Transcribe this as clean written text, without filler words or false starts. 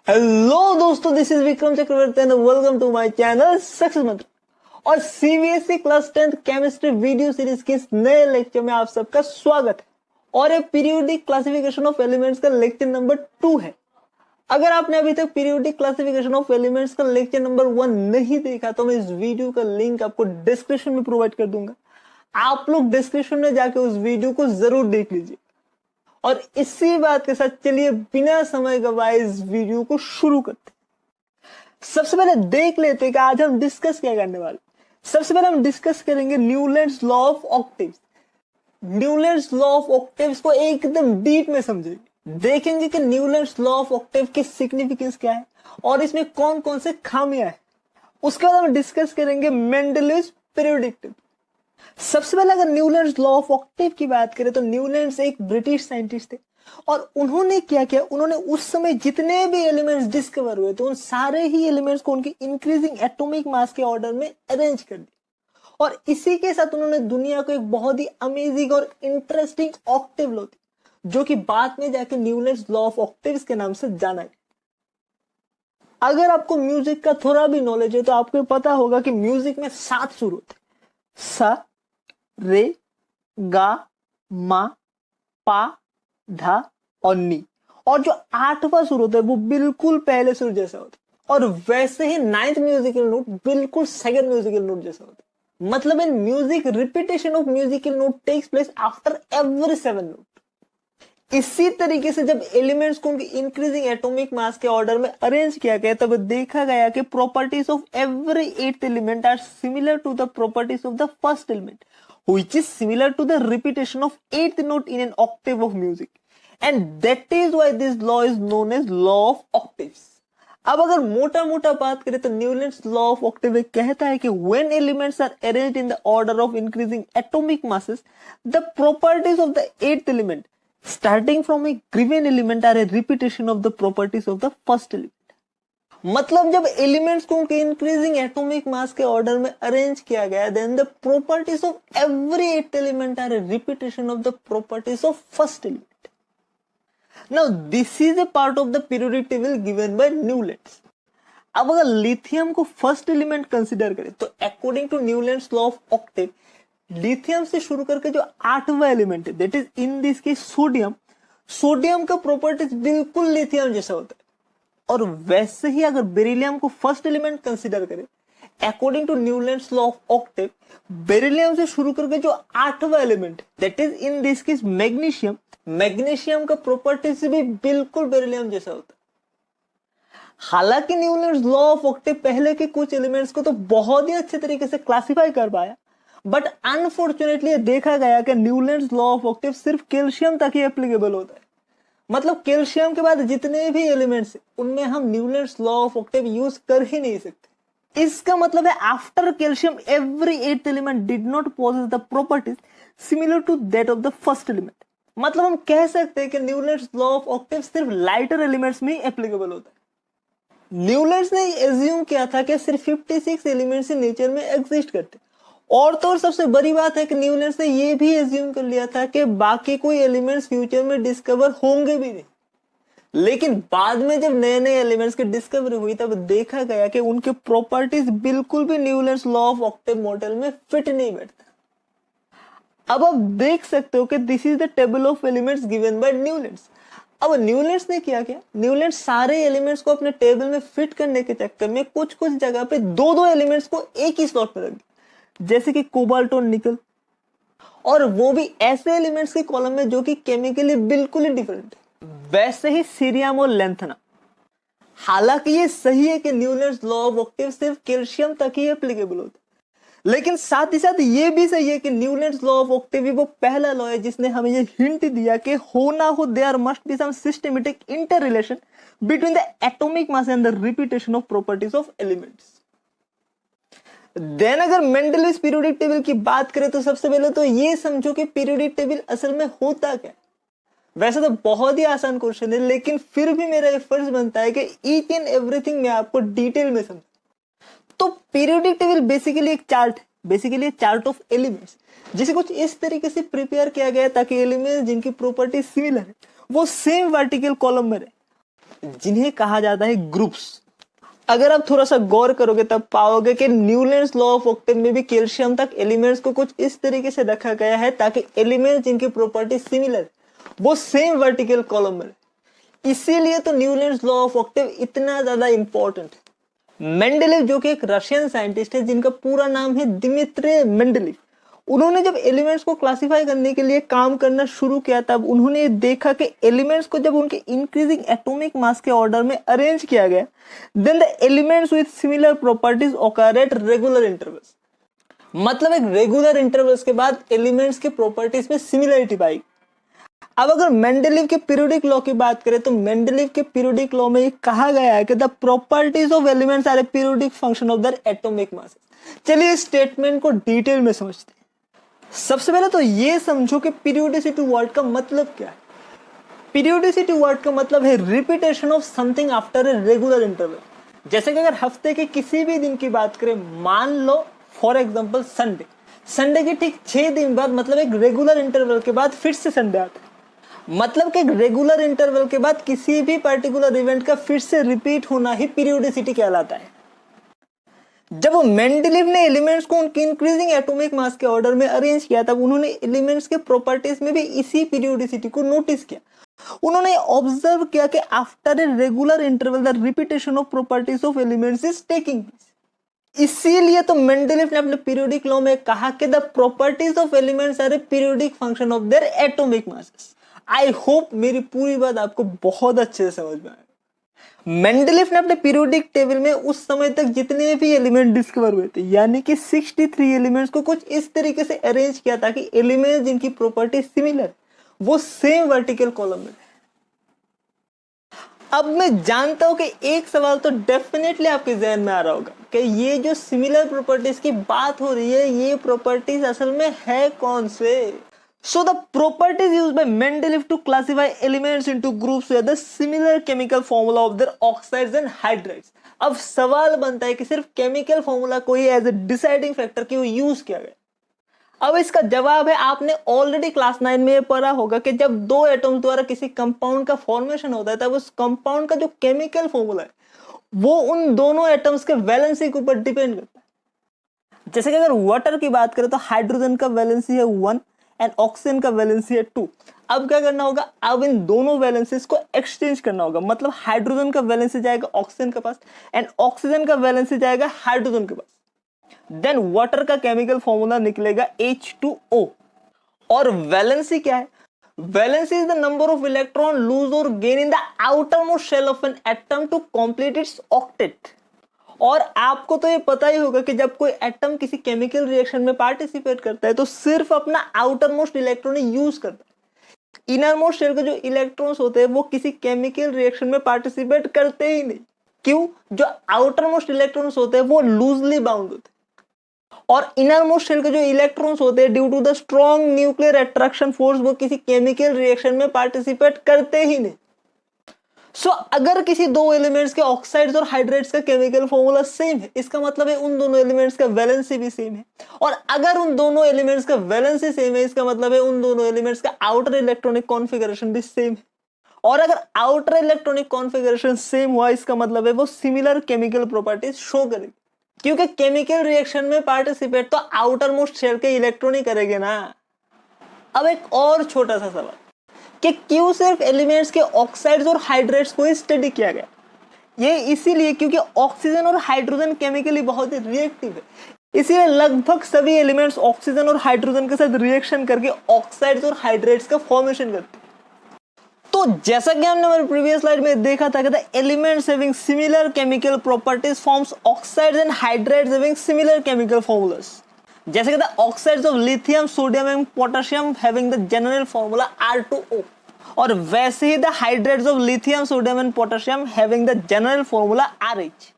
Hello दोस्तों, this is Vikram Chakraborty and welcome to my channel Success Mantra. और CBSE class 10th chemistry video series के इस नए लेक्चर में आप सबका स्वागत है। और ये पीरियोडिक क्लासिफिकेशन ऑफ एलिमेंट्स का लेक्चर नंबर 2 है। अगर आपने अभी तक पीरियोडिक क्लासिफिकेशन ऑफ एलिमेंट्स का लेक्चर नंबर 1 नहीं देखा तो मैं इस वीडियो का लिंक आपको डिस्क्रिप्शन में प्रोवाइड कर दूंगा। आप लोग डिस्क्रिप्शन में जाके उस वीडियो को जरूर देख लीजिए। और इसी बात के साथ चलिए बिना समय गवाए इस वीडियो को शुरू करते हैं। सबसे पहले देख लेते हैं कि आज हम डिस्कस क्या करने वाले। सबसे पहले हम डिस्कस करेंगे Newlands law of octaves. Newlands law of octaves को एकदम डीप में समझेंगे, देखेंगे कि न्यूलैंड्स लॉ ऑफ ऑक्टेव की सिग्निफिकेंस क्या है और इसमें कौन कौन से खामियां हैं। उसके बाद हम डिस्कस करेंगे मेंडलीव्स पीरियोडिक टेबल। सबसे पहले अगर न्यूलैंड्स लॉ ऑफ ऑक्टेव की बात करें तो न्यूलैंड्स एक ब्रिटिश साइंटिस्ट थे और उन्होंने क्या किया, उन्होंने उस समय जितने भी एलिमेंट्स डिस्कवर हुए थे उन सारे ही एलिमेंट्स को उनकी इंक्रीजिंग एटॉमिक मास के ऑर्डर में अरेंज कर दिया। और इसी के साथ उन्होंने दुनिया को एक बहुत ही अमेजिंग और इंटरेस्टिंग ऑक्टेव लॉ दी, जो कि बाद में जाके न्यूलैंड्स लॉ ऑफ ऑक्टेव्स के नाम से जाना गया। अगर आपको म्यूजिक का थोड़ा भी नॉलेज है तो आपको पता होगा कि म्यूजिक में 7 सुर होते हैं, सा, रे, गा, मा, पा, धा और नी। और जो 8वां सुर होता है वो बिल्कुल पहले सुर जैसा होता है। और वैसे ही 9th म्यूजिकल नोट बिल्कुल 2nd म्यूजिकल नोट जैसा होता है। मतलब in music repetition of musical note takes place after every 7 note. इसी तरीके से जब एलिमेंट्स को उनकी इंक्रीजिंग एटॉमिक मास के ऑर्डर में अरेंज किया गया तब देखा गया कि properties of every 8th element are similar to the properties of the first element, which is similar to the repetition of 8th note in an octave of music, and that is why this law is known as law of octaves. अब अगर मोटा मोटा बात करें तो Newlands law of Octave कहता है कि when elements are arranged in the order of increasing atomic masses, the properties of the 8th element starting from a given element are a repetition of the properties of the first element. मतलब जब elements को उनके increasing atomic mass के order में arrange किया गया, then the properties of every 8th element are a repetition of the properties of first element. Now this is a part of the periodic table given by Newlands. अब अगर lithium को first element consider करें तो according to Newlands law of octave, lithium से शुरू करके जो 8वां एलिमेंट है, that is in this case sodium, sodium का प्रॉपर्टीज बिल्कुल लिथियम जैसा होता है। और वैसे ही अगर बेरिलियम को फर्स्ट एलिमेंट कंसीडर करें according to Newlands law of octave, beryllium से शुरू करके जो 8वां element that is in this case magnesium, magnesium का प्रॉपर्टीज भी बिल्कुल बेरिलियम जैसा होता है। हालांकि न्यूलैंड्स लॉ ऑफ ऑक्टेव पहले के कुछ एलिमेंट्स को तो बहुत ही अच्छे तरीके से क्लासिफाई कर पाया, बट अनफॉर्चुनेटली देखा गया कि न्यूलैंड्स लॉ ऑफ ऑक्टेव सिर्फ कैल्शियम तक ही एप्लीकेबल होता है। मतलब कैल्शियम के बाद जितने भी एलिमेंट्स हैं उनमें हम Newlands law of octave use कर ही नहीं सकते। इसका मतलब है after calcium every 8th element did not possess the properties similar to that of the first element. मतलब हम कह सकते हैं कि न्यूलैंड्स लॉ ऑफ ऑक्टेव सिर्फ लाइटर एलिमेंट्स में ही एप्लीकेबल होता है। न्यूलैंड्स ने एज्यूम किया था कि सिर्फ 56 एलिमेंट्स ही नेचर में एग्जिस्ट करते। और तो और सबसे बड़ी बात है कि न्यूलैंड्स ने यह भी एज्यूम कर लिया था कि बाकी कोई एलिमेंट्स फ्यूचर में डिस्कवर होंगे भी नहीं। लेकिन बाद में जब नए नए एलिमेंट्स की डिस्कवरी हुई तब देखा गया कि उनके प्रॉपर्टीज बिल्कुल भी Newlands law of Octave model में फिट नहीं बैठता। अब आप देख सकते हो कि this is the table of elements given by Newlands. अब न्यूलैंड्स ने क्या किया, न्यूलैंड्स सारे एलिमेंट्स को अपने टेबल में फिट करने के चक्कर में कुछ कुछ जगह पे दो दो एलिमेंट्स को एक ही स्लॉट पर रख दिया, जैसे कि कोबाल्ट और निकल, और वो भी ऐसे एलिमेंट्स के कॉलम में जो कि केमिकली बिल्कुल ही डिफरेंट है। वैसे ही सीरियम और लैंथना। हालांकि ये सही है कि न्यूलैंड्स लॉ ऑफ ऑक्टेव सिर्फ कैल्शियम तक ही एप्लीकेबल होता है, लेकिन साथ ही साथ ये भी सही है कि न्यूलैंड्स लॉ ऑफ ऑक्टेव वो पहला लॉ है जिसने हमें ये हिंट दिया कि हो ना हो there must be some systematic interrelation between the atomic mass and the repetition of properties of elements. Then अगर मेंडलीव्स पीरियोडिक टेबल की बात करें तो सबसे पहले तो ये समझो कि पीरियोडिक टेबल असल में होता क्या। वैसे तो बहुत ही आसान क्वेश्चन है, लेकिन फिर भी मेरा ये फर्ज बनता है कि ईच एंड एवरीथिंग मैं आपको डिटेल में समझाऊं। तो पीरियोडिक टेबल बेसिकली एक chart, basically chart of elements, जिसे कुछ इस तरीके से प्रिपेयर किया गया ताकि एलिमेंट्स जिनकी प्रॉपर्टी सिमिलर है वो सेम वर्टिकल कॉलम में रहे। जिन्हें कहा जाता है ग्रुप्स। अगर आप थोड़ा सा गौर करोगे तब पाओगे कि न्यूलैंड्स लॉ ऑफ ऑक्टेव में भी कैल्शियम तक एलिमेंट्स को कुछ इस तरीके से रखा गया है ताकि एलिमेंट्स जिनकी प्रॉपर्टी सिमिलर वो सेम वर्टिकल कॉलम में। इसीलिए तो न्यूलैंड्स लॉ ऑफ ऑक्टेव इतना ज्यादा इंपॉर्टेंट है। मेंडेलीव जो कि एक रशियन साइंटिस्ट है जिनका पूरा नाम है दिमित्री मेंडेलीव, उन्होंने जब एलिमेंट्स को क्लासिफाई करने के लिए काम करना शुरू किया तब उन्होंने देखा कि एलिमेंट्स को जब उनके इंक्रीजिंग एटॉमिक मास के ऑर्डर में अरेंज किया गया, then the elements with similar properties occur at regular intervals. मतलब एक रेगुलर इंटरवल्स के बाद एलिमेंट्स के प्रॉपर्टीज में सिमिलरिटी पाई। अब अगर मेंडेलीव के पीरियोडिक लॉ की बात करें तो मेंडेलीव के पीरियोडिक लॉ में कहा गया है कि the properties of elements are a periodic function of their atomic mass. चलिए इस स्टेटमेंट को डिटेल में समझते हैं। सबसे पहले तो ये समझो कि पीरियोडिसिटी वर्ड का मतलब क्या है। पीरियोडिसिटी वर्ड का मतलब है repetition of something after a regular interval. जैसे कि अगर हफ्ते के किसी भी दिन की बात करें, मान लो फॉर एग्जांपल संडे के ठीक 6 दिन बाद, मतलब एक रेगुलर इंटरवल के बाद फिर से संडे आता है। मतलब कि एक रेगुलर इंटरवल के बाद किसी भी पर्टिकुलर इवेंट का फिर से रिपीट होना ही पीरियोडिसिटी कहलाता है। जब मेंडेलीव ने एलिमेंट्स को उनके इंक्रीजिंग एटॉमिक मास के ऑर्डर में अरेंज किया तब उन्होंने एलिमेंट्स के प्रॉपर्टीज में भी इसी पीरियोडिसिटी को नोटिस किया। उन्होंने ऑब्जर्व किया कि after a regular interval the repetition of properties of elements is taking place. इसीलिए तो मेंडेलीव ने अपने पीरियोडिक लॉ में कहा कि the properties of elements are a periodic function of their atomic masses. I hope मेरी पूरी बात आपको बहुत अच्छे से समझ में आए। मेंडेलीव ने अपने पीरियोडिक टेबल में उस समय तक जितने भी एलिमेंट डिस्कवर हुए थे, यानी कि 63 एलिमेंट्स को कुछ इस तरीके से अरेंज किया ताकि एलिमेंट्स जिनकी प्रॉपर्टी सिमिलर वो सेम वर्टिकल कॉलम में। अब मैं जानता हूं कि एक सवाल तो डेफिनेटली आपके जहन में आ रहा होगा कि ये जो सिमिलर प्रॉपर्टीज की बात हो रही है, ये प्रॉपर्टीज असल में है कौन से? So the properties used by Mendeleev to classify elements into groups were the similar chemical formula of their oxides and hydrides। अब सवाल बनता है कि सिर्फ केमिकल फॉर्मूला को ही एज ए डिसाइडिंग फैक्टर क्यों यूज किया गया। अब इसका जवाब है, आपने ऑलरेडी क्लास 9 में पढ़ा होगा कि जब दो एटम्स द्वारा किसी कंपाउंड का फॉर्मेशन होता है तब उस कंपाउंड का जो केमिकल फॉर्मूला है वो उन दोनों एटम्स के वैलेंसी के ऊपर डिपेंड करता है। जैसे कि अगर वाटर की बात करें तो हाइड्रोजन का वैलेंसी है 1 एंड ऑक्सीजन का वैलेंसी है 2। अब क्या करना होगा, अब इन दोनों वैलेंसीज को एक्सचेंज करना होगा। मतलब हाइड्रोजन का वैलेंसी जाएगा ऑक्सीजन के पास एंड ऑक्सीजन का वैलेंसी जाएगा हाइड्रोजन के पास। देन वाटर का केमिकल फॉर्मूला निकलेगा H2O। और वैलेंसी क्या है? Valency is the number of electron loose और gain in the outermost shell of an atom to complete its octet. और आपको तो ये पता ही होगा कि जब कोई एटम किसी केमिकल रिएक्शन में पार्टिसिपेट करता है तो सिर्फ अपना आउटर मोस्ट इलेक्ट्रॉन यूज करता है। इनर मोस्ट शेल के जो इलेक्ट्रॉन्स होते हैं वो किसी केमिकल रिएक्शन में पार्टिसिपेट करते ही नहीं। क्यों? जो आउटर मोस्ट इलेक्ट्रॉन्स होते हैं वो लूजली बाउंड होते हैं और इनर मोस्ट शेल के जो इलेक्ट्रॉन्स होते हैं due to the strong nuclear attraction force वो किसी केमिकल रिएक्शन में पार्टिसिपेट करते ही नहीं। सो अगर किसी दो एलिमेंट्स के ऑक्साइड्स और हाइड्रेट्स का केमिकल फॉर्मूला सेम है, इसका मतलब है उन दोनों एलिमेंट्स का वैलेंसी भी सेम है। और अगर उन दोनों एलिमेंट्स का वैलेंसी सेम है, इसका मतलब है उन दोनों एलिमेंट्स का आउटर इलेक्ट्रॉनिक कॉन्फ़िगरेशन भी सेम है। और अगर आउटर इलेक्ट्रॉनिक कॉन्फ़िगरेशन सेम हुआ, इसका मतलब है वो सिमिलर केमिकल प्रॉपर्टीज शो करेगी। क्योंकि केमिकल रिएक्शन में पार्टिसिपेट तो आउटर मोस्ट शेल के इलेक्ट्रॉन ही करेंगे ना। अब एक और छोटा सा सवाल कि क्यों सिर्फ एलिमेंट्स के ऑक्साइड्स और हाइड्रेट्स को ही स्टडी किया गया? ये इसीलिए क्योंकि ऑक्सीजन और हाइड्रोजन केमिकली बहुत ही रिएक्टिव है, इसीलिए लगभग सभी एलिमेंट्स ऑक्सीजन और हाइड्रोजन के साथ रिएक्शन करके ऑक्साइड्स और हाइड्रेट्स का फॉर्मेशन करते हैं। तो जैसा कि हमने हमारे प्रीवियस स्लाइड में देखा था कि the elements having similar chemical properties forms oxides and hydrates having similar chemical formulas. जैसे कि the oxides of lithium, sodium and potassium having the general formula R2O, और वैसे ही the hydrates of lithium, sodium and potassium having the general formula RH।